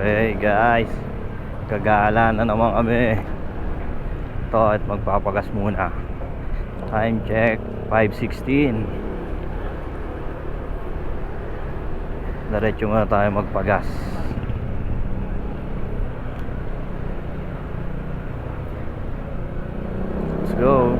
Okay guys, gagala na naman kami. Ito at magpapagas muna. Time check 5:16. Diretso muna tayo magpagas. Let's go.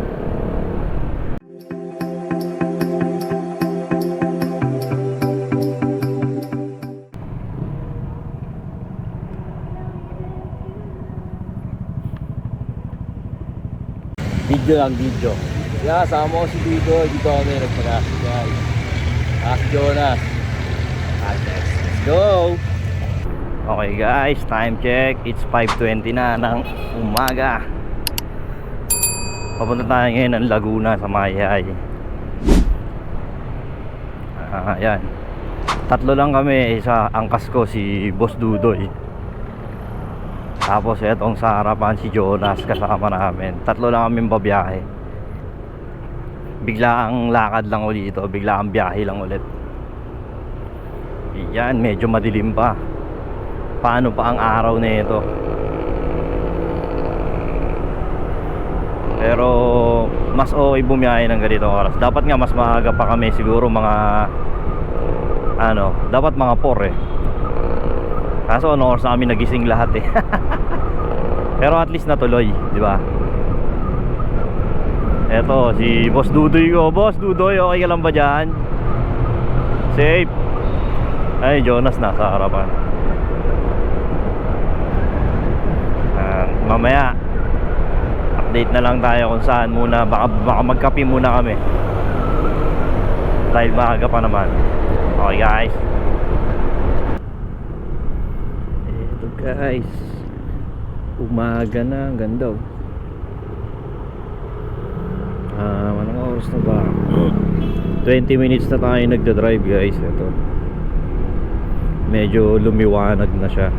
Video lang, video. Yeah, sama ko si Dito. Dito kami nagpagas, guys. Ask Jonas. Let's go. Okay guys, time check. It's 5:20 na ng umaga. Papunta tayo ngayon ng Laguna sa Mayay. Ayan. Tatlo lang kami. Isa angkas ko, si Boss Dudoy. Tapos etong sa harapan si Jonas kasama namin. Tatlo lang kaming babiyahe. Bigla ang lakad lang ulit ito. Bigla ang biyahe lang ulit. Yan, medyo madilim pa. Paano pa ang araw na ito? Pero mas okay bumiyahe ng ganitong oras. Dapat nga mas maaga pa kami. Siguro mga dapat mga 4 eh. Kaso ano oras namin nagising lahat eh. Pero at least natuloy, di ba? Eto si Boss Dudoy ko. Boss Dudoy, okay ka lang ba dyan? Safe. Ay, Jonas nasa harapan. Mamaya update na lang tayo kung saan muna. Baka magkape muna kami dahil maaga pa naman. Okay guys. Eto guys, umaga na, ang ganda oh. Anong oras na ba? 20 minutes na tayo nagda-drive guys. Ito medyo lumiwanag na siya.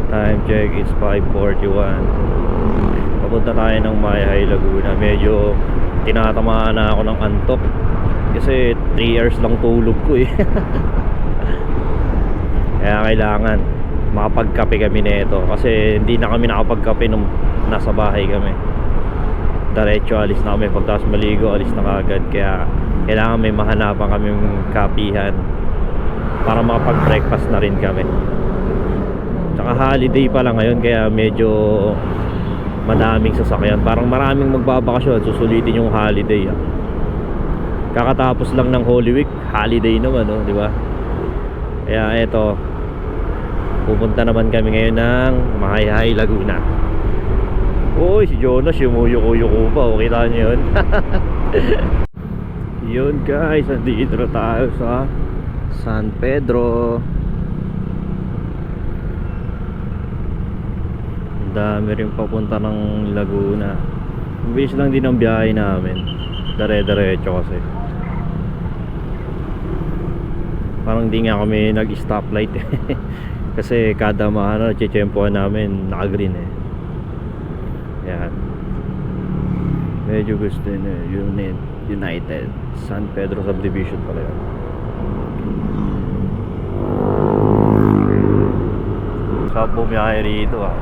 Time check is 5:41. Papunta tayo ng Mayay, Laguna. Medyo tinatamaan na ako ng antok kasi 3 hours lang tulog ko eh. Kaya kailangan makapagkape kami nito kasi hindi na kami nakapagkape nung nasa bahay kami. Diretso alis na kami. Pagkatapos maligo, alis na kagad. Kaya kailangan may mahanapan kaming kapihan para makapag-breakfast na rin kami. Tsaka holiday pa lang ngayon kaya medyo madaming sasakyan. Parang maraming magbabakasyon. Susulitin yung holiday ah. Kakatapos lang ng Holy Week, holiday naman oh, di ba? Kaya eto, pupunta naman kami ngayon ng Mayay, Laguna. Uy, si Jonas yumuyuko-yuko pa. O, kita nyo yun. Yun guys, andito na tayo sa San Pedro. Ang dami rin papunta ng Laguna. Mabilis lang din ang biyahe namin. Dire-diretso kasi. Parang di nga kami nag-stoplight kasi kada chechempoan namin naka-green eh. Yan. Medyo gusto yun United San Pedro Subdivision pala yun. Sa bumiyahe rito ah.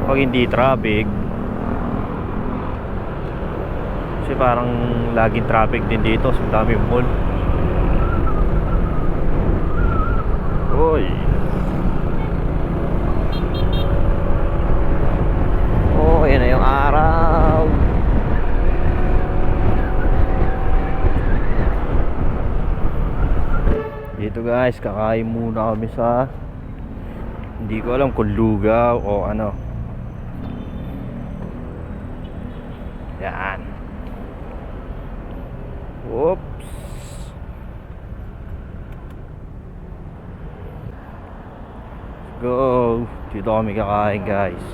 Pag hindi traffic kasi parang laging traffic din dito. Sa dami mall. Uy. Oh, yan na yung araw. Dito guys, kakain muna kami sa, hindi ko alam kung lugaw o ano. Yan. Oops. Go. Dito kami kakain guys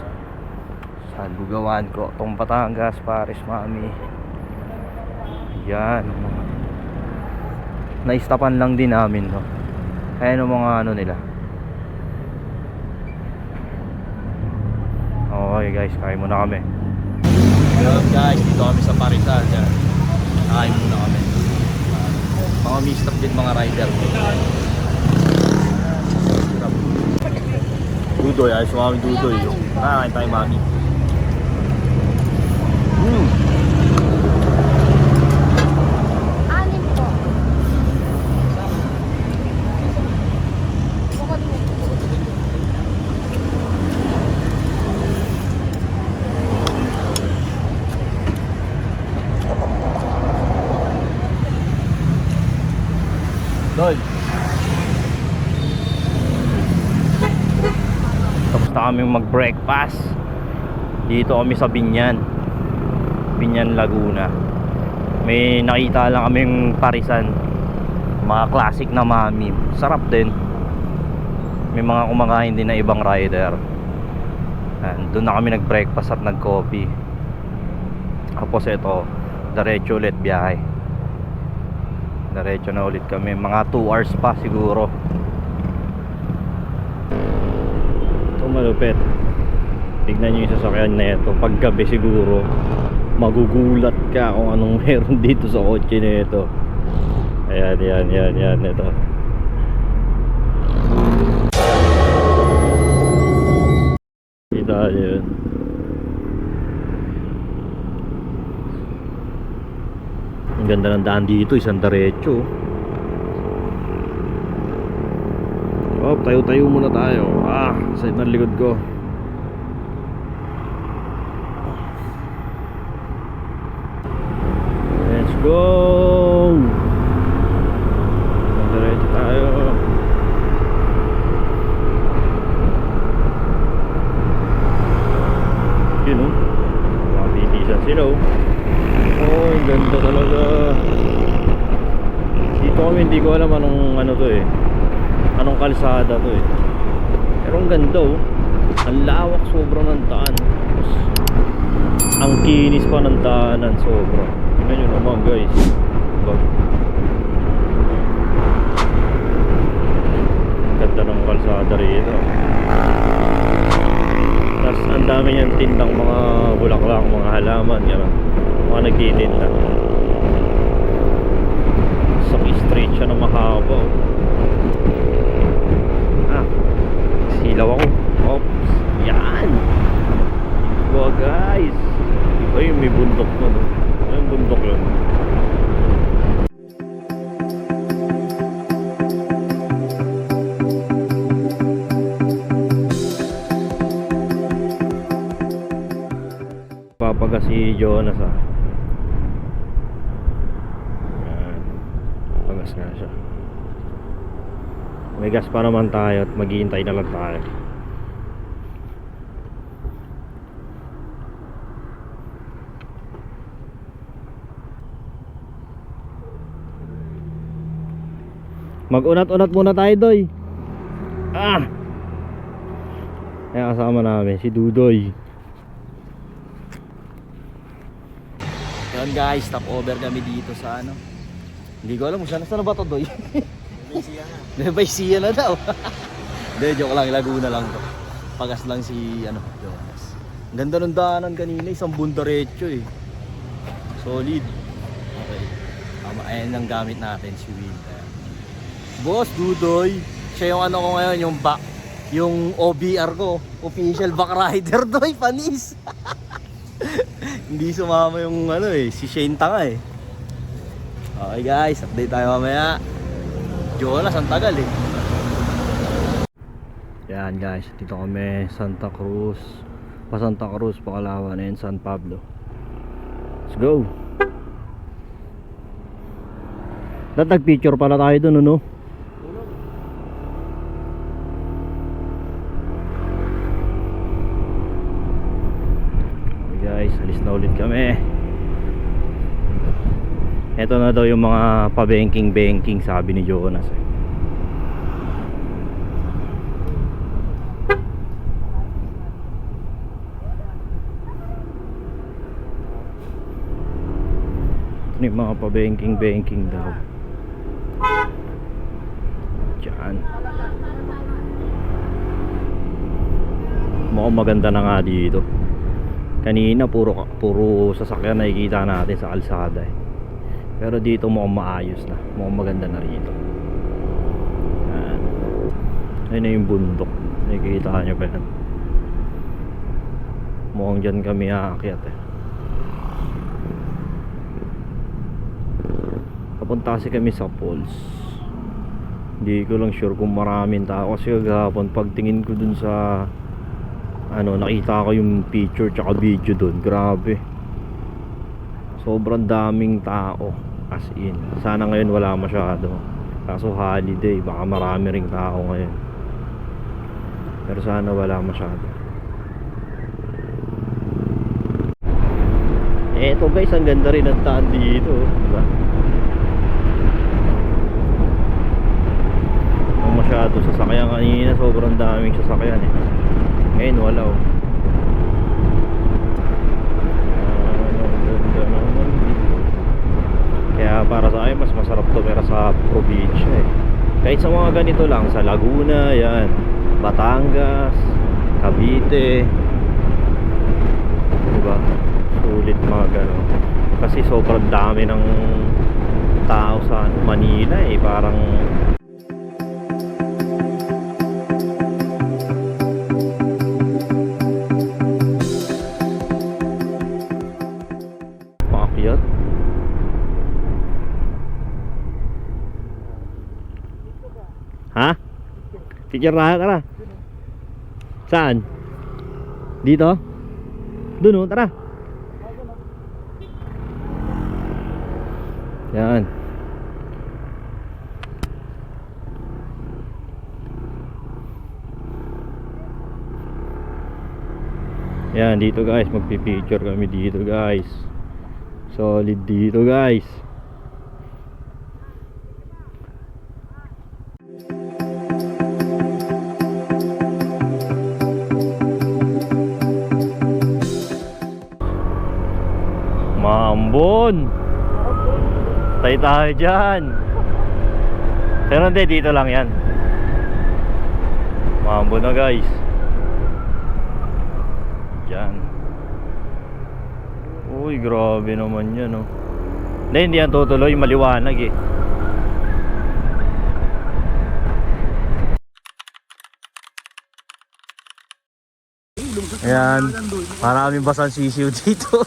sa lugawan ko. Itong Batangas, Paris Mami. Yan. Naistapan lang din namin no. Ayan ang mga ano nila. Okay guys, kain muna kami. Hello guys, dito kami sa Parizal. Kain muna kami. Mga mistap din mga rider. Dudoy, ayos mo kami Dudoy. Kain tayo mami. Anim po. Bukod mo. Doy. Tapos na kami mag-breakfast. Dito kami sa Binyan, Laguna. May nakita lang kaming parisan, mga classic na mami. Sarap din. May mga kumakain din na ibang rider. Doon na kami nag-breakfast at nag-coffee. Tapos ito, diretso ulit biyahe. Diretso na ulit kami. Mga 2 hours pa siguro. Ito malupit. Tignan nyo yung sasakyan na ito. Pag gabi siguro magugulat ka kung anong meron dito sa kotse na ito. Ayan ito. Kita nyo yun. Ang ganda ng daan dito, isang diretso. Oh, tayo muna tayo. Side ng likod ko. Let's go. Diretso tayo. Yun o. Mabitisan sila o. Oh, ganda talaga. Dito kami, hindi ko alam anong ano to eh. Anong kalsada to eh. Pero ang ganda oh. Ang lawak sobra ng daan. Tapos, ang kinis pa ng daanan sobra. Tingnan nyo naman guys. Ganda ng kalsada rito. Tapos ang dami niyang tindang mga bulaklak, mga halaman, gano'n. Mga nagtitinda. Sa straight siya na mahaba. Silaw ako. Oops. Yan. Wow guys. Iba yung may bundok mo no? Yung bundok yun. Papaga si Jonas ah. Yan. Pagas nga siya. May gas pa naman tayo at maghihintay na lang tayo. Mag-unat-unat muna tayo doy. Kaya kasama namin si Dudoy. Yan guys, stop over kami dito sa ano. Hindi ko alam kung saan na ba to doy. Nebaysiya na daw. Hindi, joke lang, Laguna lang to. Pagas lang si ano, Jonas. Ganda ng daanan kanina, isang bundaretso eh. Solid. Okay. Ayan ang gamit natin, si Will. Boss Dudoy. Siya yung ano ko ngayon, yung OBR ko, official back rider doy, panis. Hindi sumama yung ano eh, si Shane Tanga eh. Okay guys, update tayo mamaya. Jonas, ang tagal eh. Yan guys, dito kami Santa Cruz, Pacalawan and San Pablo. Let's go. Nag-picture pala tayo dun no? Okay guys, alis na ulit kami. Ito na daw yung mga pa-banking sabi ni Jonas. Ito yung mga pa-banking daw. Diyan. Mukhang maganda na nga dito. Kanina puro sasakyan nakikita natin sa kalsada eh. Pero dito mukhang maayos na. Mukhang maganda na rito. Ayun na yung bundok. Nakikita nyo ba yan? Mukhang dyan kami aakyat eh. Papunta kasi kami sa falls. Hindi ko lang sure kung maraming tao. Kasi kagahapon pagtingin ko dun sa nakita ko yung picture tsaka video dun. Grabe, sobrang daming tao. As in, sana ngayon wala masyado. Kaso holiday, baka marami ring tao ngayon. Pero sana wala masyado. Eto guys, ang ganda rin ang taan dito, diba? Ang masyado sasakyan kanina, sobrang daming sasakyan eh. Ngayon wala oh. Ganda naman dito. Kaya para sa akin mas masarap tumira sa probinsya eh. Kahit sa mga ganito lang, sa Laguna, yan, Batangas, Cavite, diba? Sulit mga gano'n. Kasi sobrang dami ng tao sa Manila eh. Parang paakyat. Ha? Picture na, tara. Saan? Dito? Doon oh, tara. Yan. Yan, dito guys, magpipicture kami dito guys. Solid dito guys. Maambon. Tayo dyan. Pero hindi, dito lang yan. Maambon na guys. Dyan. Uy, grabe naman yan oh. Hindi yan tutuloy, maliwanag eh. Ayan, maraming basang sisiw dito.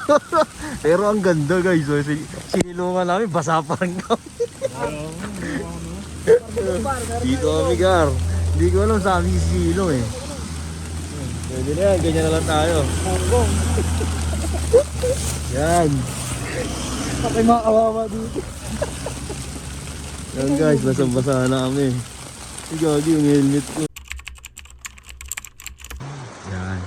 Pero ang ganda guys, so, sinilungan namin, basa pa rin kami. Dito kami gar. Hindi ko alam sa aming sisilo eh. Pwede na yan, ganyan na lang tayo. Yan. Patay mga kawawa dito. Yan guys, basang-basa na kami. Gagi yung helmet ko. Yan.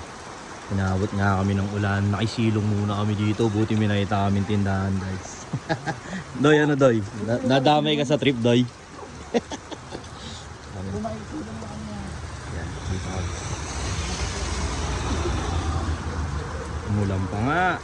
Inabot nga kami ng ulan. Nakisilong muna kami dito. Buti may nakita kaming tindahan guys. Doy, ano Doy? Nadamay ka sa trip Doy. Yan, dito kami. Umulan pa nga.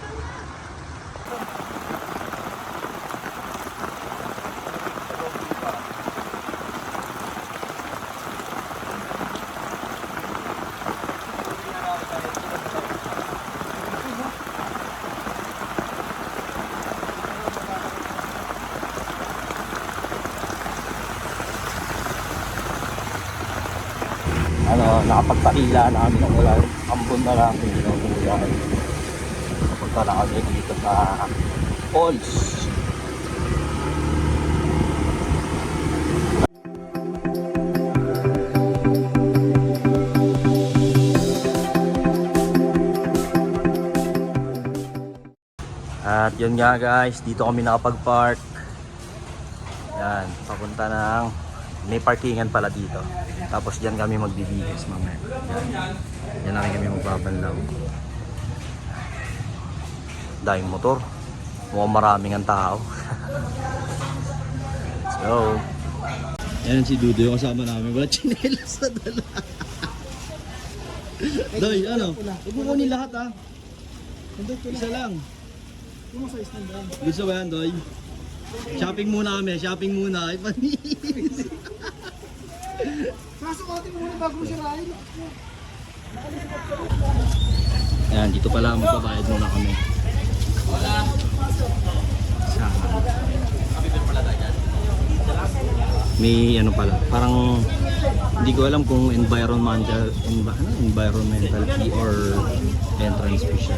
Nakapagpakila na kami ng ulan. Ambon na lang kami ng ulan. Punta na kami dito sa falls. At yun nga guys, dito kami nakapag-park. Yan, papunta ng may parkingan pala dito. Tapos diyan kami magbibihis mamaya. Yan. Yan lang kami magbabanlaw. Daing motor. Mukhang maraming ang tao. So, yan si Dudo yung kasama namin. Wala chinelas na dala. Doy, ano? Huwag mo kunin lahat ha. Isa lang. Gusto ba yan, Doy? Shopping muna kami. Shopping muna. Ay, panis. Nasukatin muna bago mo sirahin. Ayan, dito pala magbabayad muna kami. Sa may ano pala, parang hindi ko alam kung environmental fee or entrance fee siya.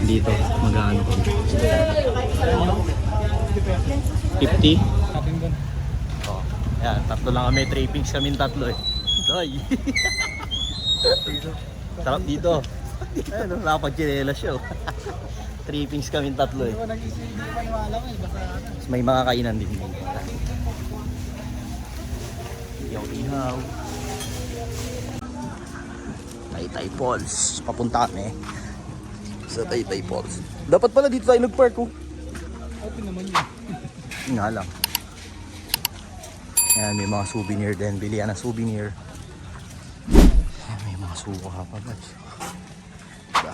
Dito, mag-ano ko. 50? Oh, yan, tatlo lang kami, trippings kami tatlo eh. Doy. Sarap dito. Ayun, nakapag-chinelas siya. Trippings kami tatlo eh. May mga kainan din. Ihaw-ihaw. Taytay Falls. Papunta kami sa Taytay Falls. Dapat pala dito tayo nag-park oh. Open naman yun. Nga lang. Ayan, may mga souvenir din. Bilihan ng souvenir. Ayan, may mga suka pa ba? Diba?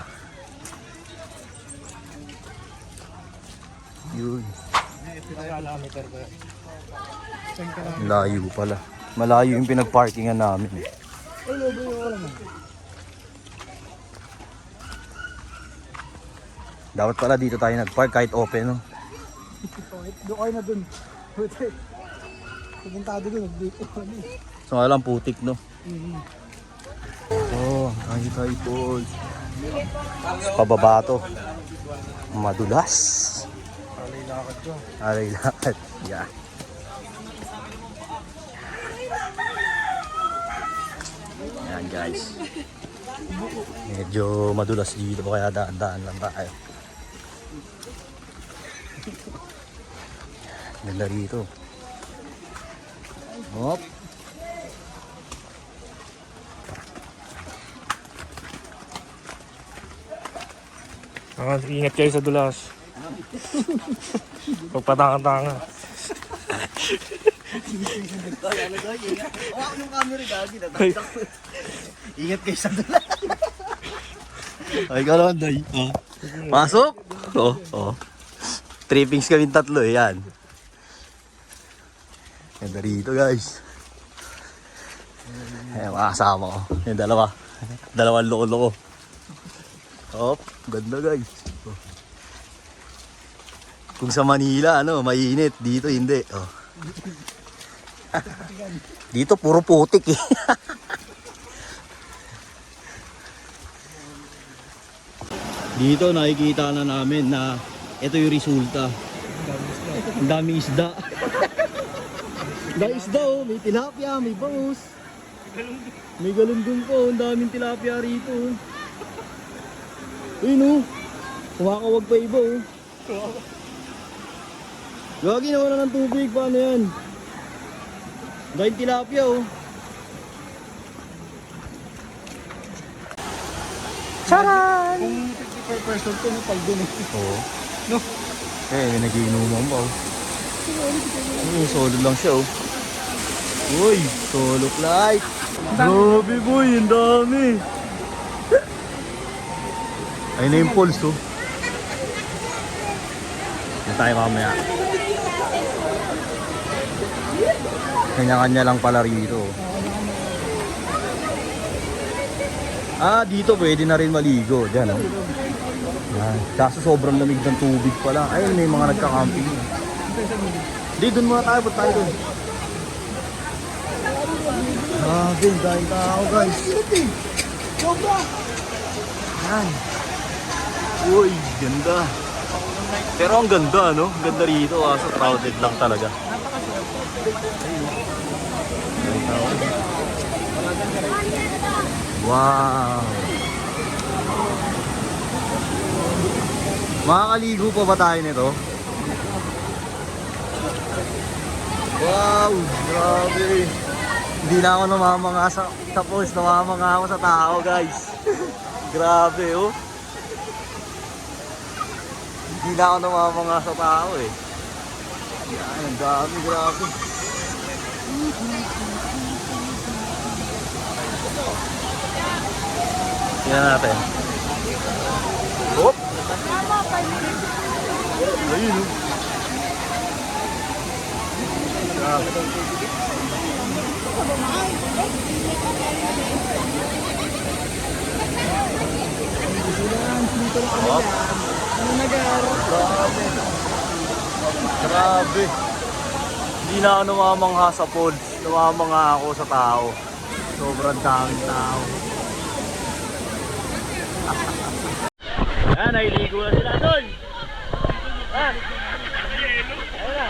Yun. Layo pala. Malayo yung pinag-parkingan namin eh. Dapat pala dito tayo nag-park kahit open no? Doon kayo na dun. Buti. Pupuntado dun. Dito. So nga lang putik no? Oh, Taytay Falls. Pababa to. Madulas. Alay-lakad ko. Alay lakad. Yeah. Yan guys. Medyo madulas dito kaya daan-daan lang tayo. Ganda rito. Hop. Ingat kayo sa dulas. Pagpatanga-tanga. Hawak yung camera gagi na. Ingat kayo sa dala. Ay ka naman day. Oh. Pasok. Oh, oh. Trippings kami tatlo eh, yan. Ganda rito guys. Ayan, mga kasama ko. Yung dalawa. Dalawang loko-loko. Oh, ganda guys. Oh. Kung sa Manila, ano, mainit. Dito hindi. Oh. Dito puro putik eh. Dito nakikita na namin na ito yung resulta. Ang daming isda. May isda oh, may tilapia, may bangus. May galunggong po, ang daming tilapia rito. Ayun oh, kumakawag pa iba oh. Gagi na wala ng tubig, paano yan? Dahil tilapia oh. Charan! Kung 50 per person to, no, pag dun eh. Oo. No? Eh, may nagiinuman pa oh. Solid lang siya oh. Uy, solo flight. Grabe boy, ang dami. Ayun na yung pulse oh. Yan tayo mamaya. Kanya-kanya lang pala rito. Ah, dito pwede na rin maligo. Diyan oh. Yan. Kaso sobrang lamig ng tubig pala. Ayun, may mga nagka-camping. Hindi, dun muna tayo. Ba't tayo dun? Grabe, dahil tao guys. Sobra! Yan. Uy, ganda. Pero ang ganda, no? Ganda rito, kaso crowded lang talaga. Wow. Makakaligo pa ba tayo nito? Wow, grabe. Hindi na ako namamanga sa tapos, namamanga ako sa tao, guys. Grabe, oh. Hindi na ako namamanga sa tao, eh. Yan, ang dami, grabe. Tingnan natin. Hop! Ayun, oh. Grabe. Hop! Grabe. Grabe. Hindi na ako namamangha sa pods. Namamangha ako sa tao. Sobrang daming tao. Ayan, nahiligo na sila doon. Ayan. Ayan na.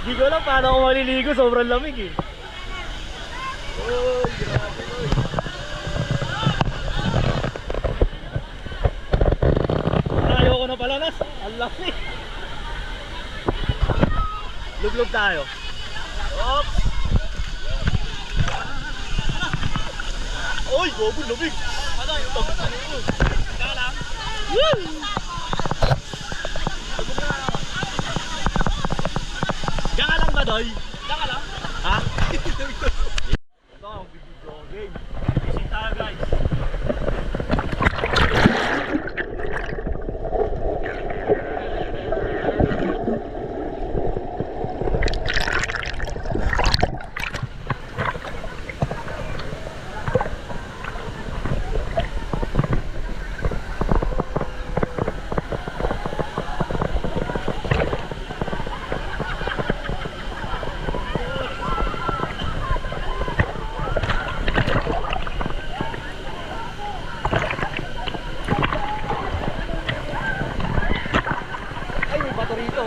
Hindi ko alam paano ako maliligo. Sobrang lamig eh. Oy, grabe oy. Ayoko na pala nas. Ang lamig. Luglog tayo. Oops. Oy, gogo, lamig. Ano yung lamig? Kaya lang. Woo! Diyan ka lang ba, Doy? Diyan ka lang? Ha? Ito ang video game. Ising tayo, guys. Ay, may bato rito.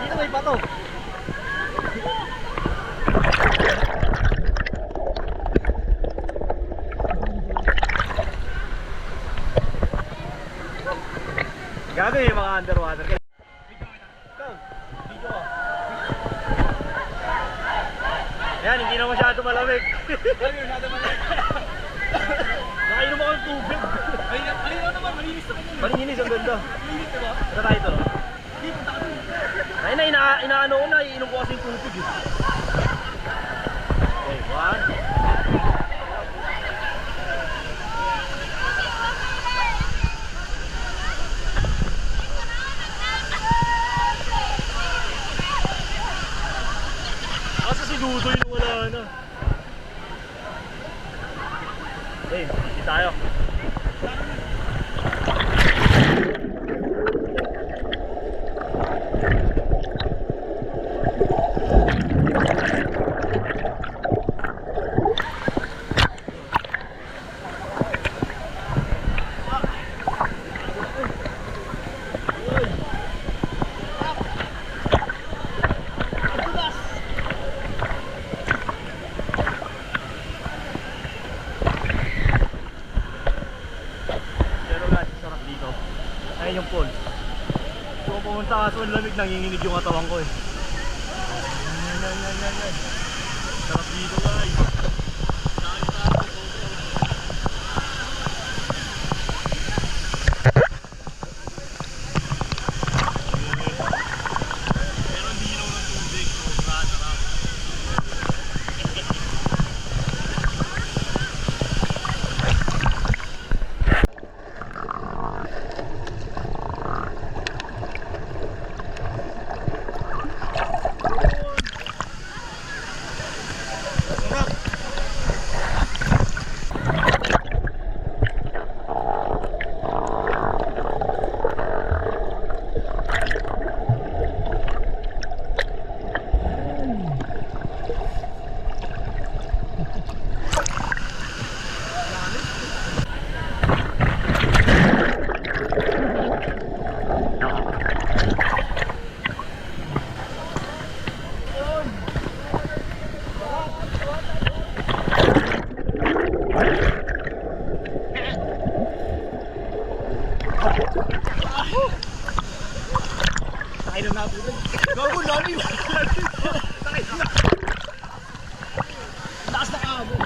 Dito may bato. Gabi may mga underwater. Ikaw, dito ka. Ayan, hindi na masyado malamig. Hindi masyado malamig. Nakainom ako ng tubig. Malinaw naman, malinis naman yun. Malinis, ang ganda. Malinis na ba? Ito tayo ito. Hindi, punta ka doon. Ayun na, inaano ko na, iinom ko kasi yung tubig eh. Okay, one. Asa si Dudoy na wala na. Okay, hindi tayo. Ayun yung pool. So pumunta kaso ang lamig, nanginginig yung katawan ko eh. Yan. Sarap dito guys. Meron dinaw ng tubig, sobrang sarap. Sakay na nabulan. Gago, lalim! Sakay na! Taas na kamo!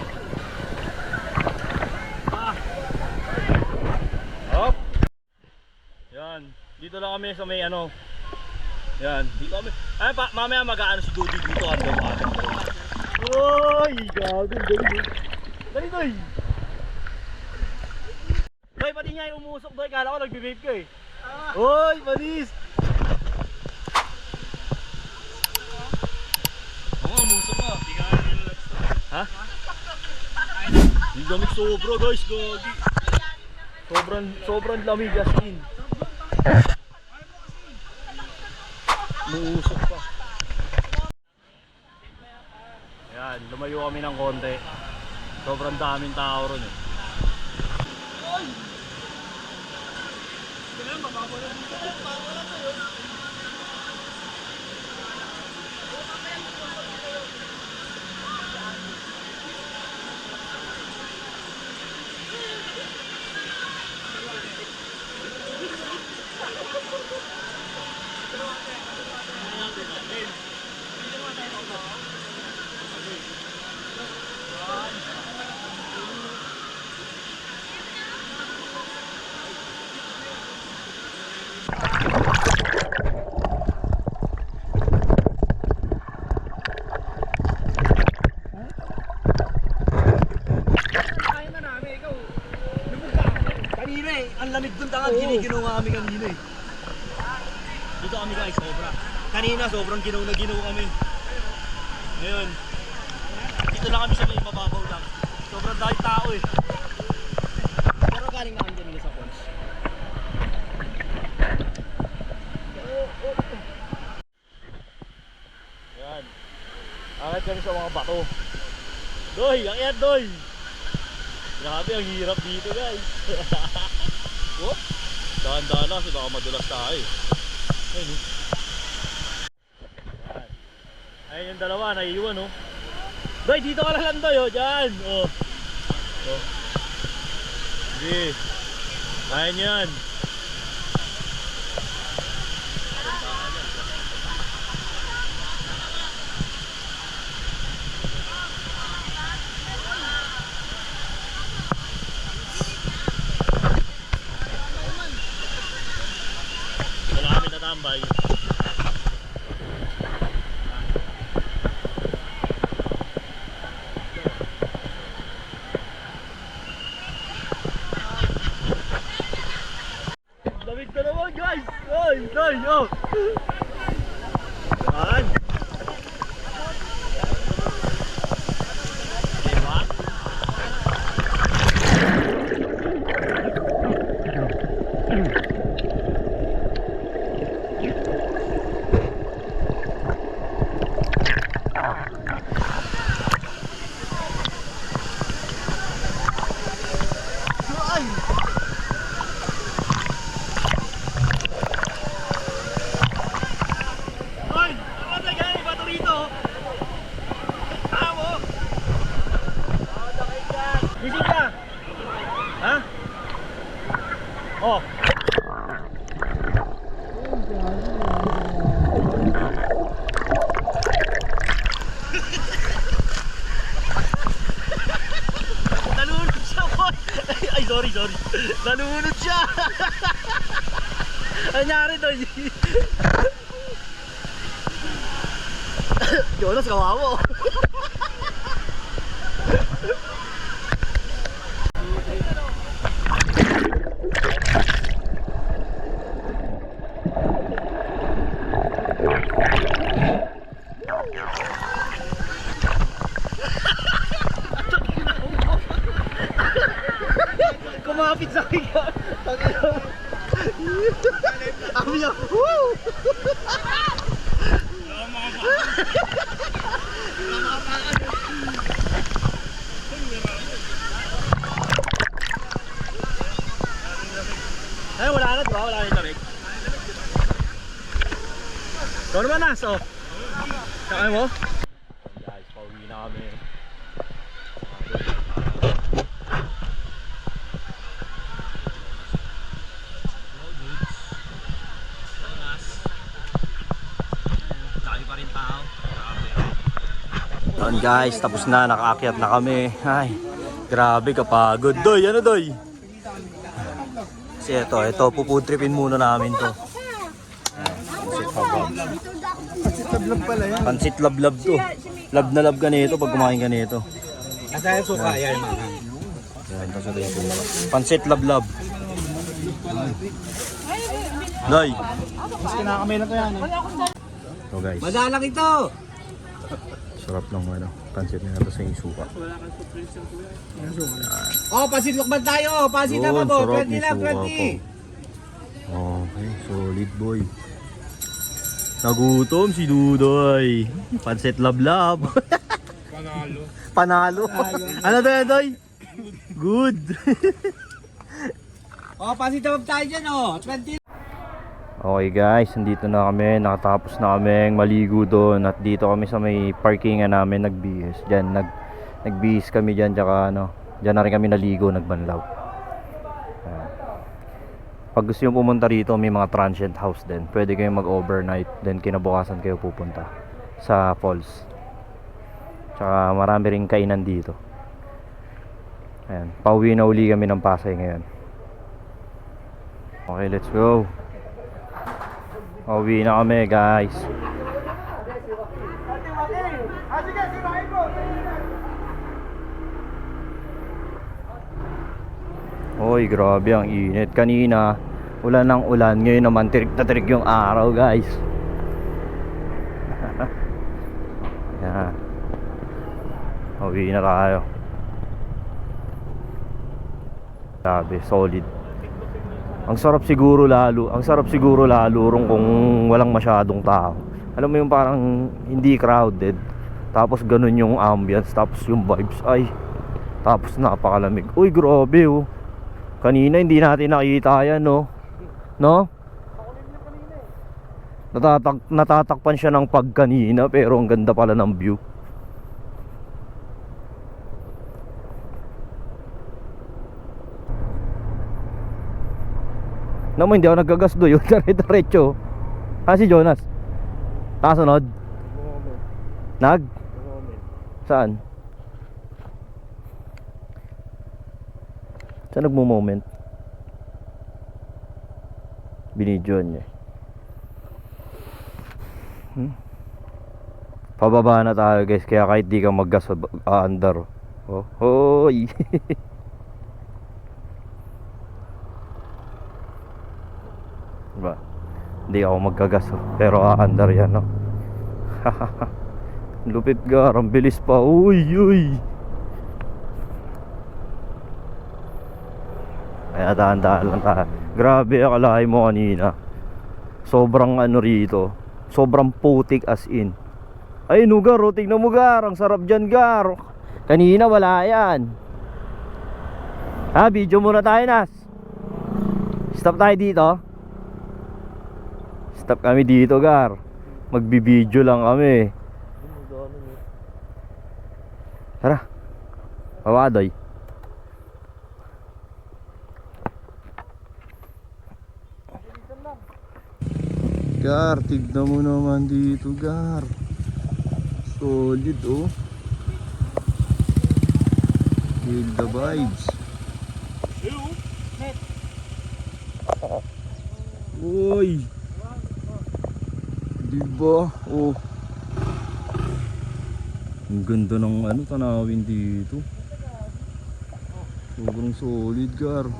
Hop! Yan, dito lang kami sa may ano. Yan, dito kami. Ay, mamaya mag-aano si Dudy dito. Uy, gago, galing. Dali, Doy! Doy, pati niya yung umusok, Doy. Kala ko nagbe-vape ka eh. Uy, manis! Oo, umusok ka. Ha? Hindi lamig sobra guys, gagi. Sobrang lamig as in. Umusok pa. Yan, lumayo kami ng konti. Sobrang daming tao ron eh. Kanina eh, ang lamig dun tanga, giniginaw nga kami kanina eh. Dito kami guys, sobra. Kanina sobrang ginaw na ginaw kami. Ngayon, dito lang kami sa may mababaw lang. Sobrang dahil tao eh. Pero galing na kami kanina sa falls. Yan. Akit kami sa mga bato. Doy, akyat doy! Grabe, ang hirap dito guys. Oh, dahan-dahan lang kasi baka madulas tayo. Ayun oh. Yan. Ayun yung dalawa, naiiwan oh. Doy, dito ka lang doy oh, dyan. Oh. Oh. Sige. Ayan yan. Wala kami natambay. Lamig na naman guys! Ay! Ay! Oh! Yan! Diba? Hoy! Ano ba ganyan? Bato rito! Tao! Gising ka! Ha? Oh! Nalunod siya boy! Ay sorry! Nalunod siya! Ano nangyari doon? Jonas, kawawa. Kumapit sa akin ka. Ako niya. Woo! Ay, wala na, diba? Wala na yung lamig. Ikaw naman, Nas, oh. Kakain mo? Guys, pauwi na kami. Dami pa rin tao. Yan guys, tapos na, nakaakyat na kami. Ay, grabe kapagod. Doy, ano doy? Kasi ito, puputripin muna namin to. Pansit lablab pala yan. Pansit lablab to. Lab na lab ka nito pag kumain ka nito. Asaya suka yan mga. Yan, tapos ito yung suka. Pansit lablab. Doy. Mas kinakamay lang to yan. So guys, Madalang ito! sarap ng ano, pansit nila tapos yung suka. Oh, pansit lukban tayo! Pansit na ba Yun, po? sarap 20 ni lang, suka 20! po. Okay, solid boy. Nagutom si Dudoy. Pansit lablab. Panalo. Ano doy, doy? Good. Positive tayo dyan, 20. Okay guys, nandito na kami. Nakatapos na kami maligo doon. At dito kami sa may parkingan namin nagbihis. Diyan, nagbihis kami dyan. Tsaka dyan na rin kami naligo, nagbanlaw. Ayan. Pag gusto nyo pumunta rito, may mga transient house din. Pwede kayong mag-overnight. Then kinabukasan kayo pupunta sa falls. Tsaka marami rin kainan dito. Ayan, pauwi na uli kami ng Pasay ngayon. Okay, let's go. Pauwi na kami guys. Oy, grabe ang init. Kanina ulan ng ulan, ngayon naman tirik na tirik yung araw guys. Yan. Pauwi na tayo. Grabe, solid. Ang sarap siguro lalo ron kung walang masyadong tao. Alam mo yung parang hindi crowded. Tapos ganun yung ambience, tapos yung vibes ay. Tapos napakalamig. Uy, grabe oh. Kanina hindi natin nakita yan, no? No? Natatakpan siya ng pagkanina pero ang ganda pala ng view. Naman hindi ako nagagas doon, dire-diretso. Si Jonas? Nakasunod? Saan? Saan nagmo-moment? Binidyoan niya. Pababa na tayo guys, kaya kahit di ka maggas andar. Oh, hoy. Diba? Hindi ako magkagas pero aandar yan, no? Lupit gar, ang bilis pa. Uy, uy. Kaya dahan-dahan lang tayo. Grabe, akalain mo kanina sobrang rito, sobrang putik as in. Ay no gar, tingnan mo gar, ang sarap dyan gar. Kanina wala yan. Video muna tayo, Nas. Stop tayo dito. Stop kami dito gar. Magbibideo lang kami. Tara. Pawadoy. Gar, tignan mo naman dito gar. Solid oh. Feel the vibes. Uy. Diba? Oh. Ang ganda ng tanawin dito. Sobrang solid gar.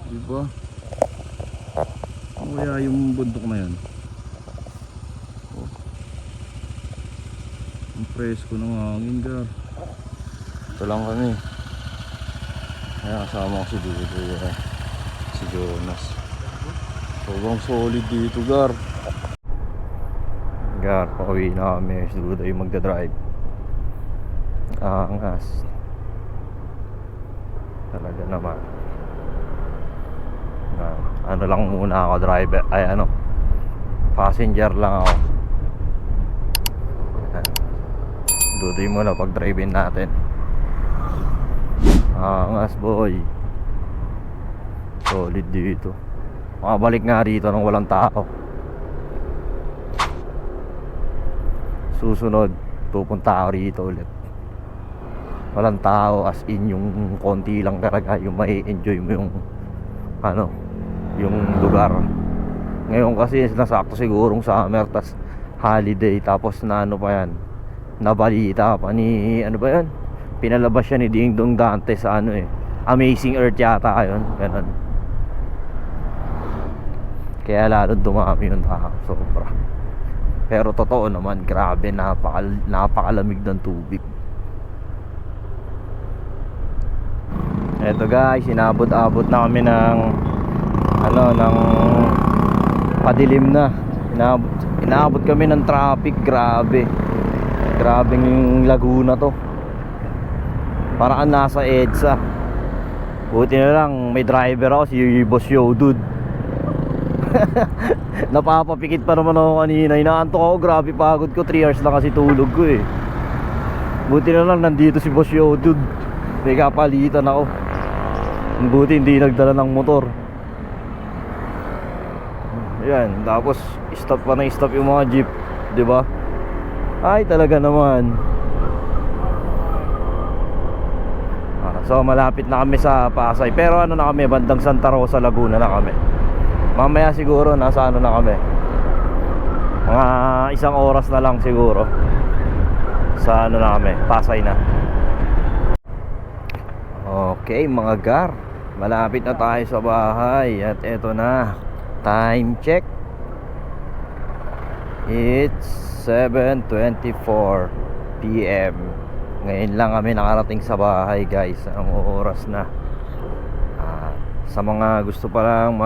Diba? Ano kaya yung bundok na yan? Oh. Ang presko ng hangin gar. Ito lang kami. Kaya kasama ko si Dudu, si Jonas. Sobrang solid dito gar. Gar, pauwi na kami. Si Dudu yung magdadrive. Angas. Talaga naman. Ano lang muna ako driver. Ay passenger lang ako. Dudu muna pag drive-in natin. Angas boy. Solid dito. Makabalik nga rito nang walang tao. Susunod pupunta ako rito ulit. Walang tao, as in yung konti lang talaga yung may enjoy mo yung yung lugar. Ngayon kasi nasakto sigurong summer tas holiday, tapos na pa yan, nabalita pa ni ba yan, pinalabas siya ni Ding Dong Dante sa Amazing Earth yata yun, ganun. Kaya lalo dumami yung tao, sobra. Pero totoo naman, grabe, napakalamig ng tubig. Eto guys, inabot-abot na kami ng padilim na. Inaabot kami ng traffic, grabe. Grabe yung Laguna to. Parang nasa EDSA. Buti na lang may driver ako, si Boss Yo dude. Napapapikit pa naman ako kanina. Inaantok ako, grabe pagod ko. 3 hours na kasi tulog ko eh. Buti na lang nandito si Boss Yo dude. May kapalitan ako. Buti hindi nagdala ng motor. Yan, tapos stop pa na stop yung mga jeep, 'di ba? Ay talaga naman. So malapit na kami sa Pasay. Pero ano na kami, bandang Santa Rosa, Laguna na kami. Mamaya siguro nasa ano na kami, mga 1 oras na lang siguro. Sa ano na kami, Pasay na. Okay mga gar, malapit na tayo sa bahay. At eto na, time check. It's 7:24 PM. Ngayon lang kami nakarating sa bahay guys. Ang oras na. Sa mga gusto pa lang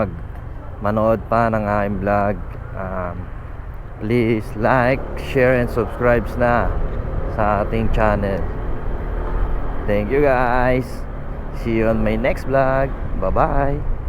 manood pa ng aking vlog, please like, share, and subscribe na sa ating channel. Thank you guys. See you on my next vlog. Bye bye.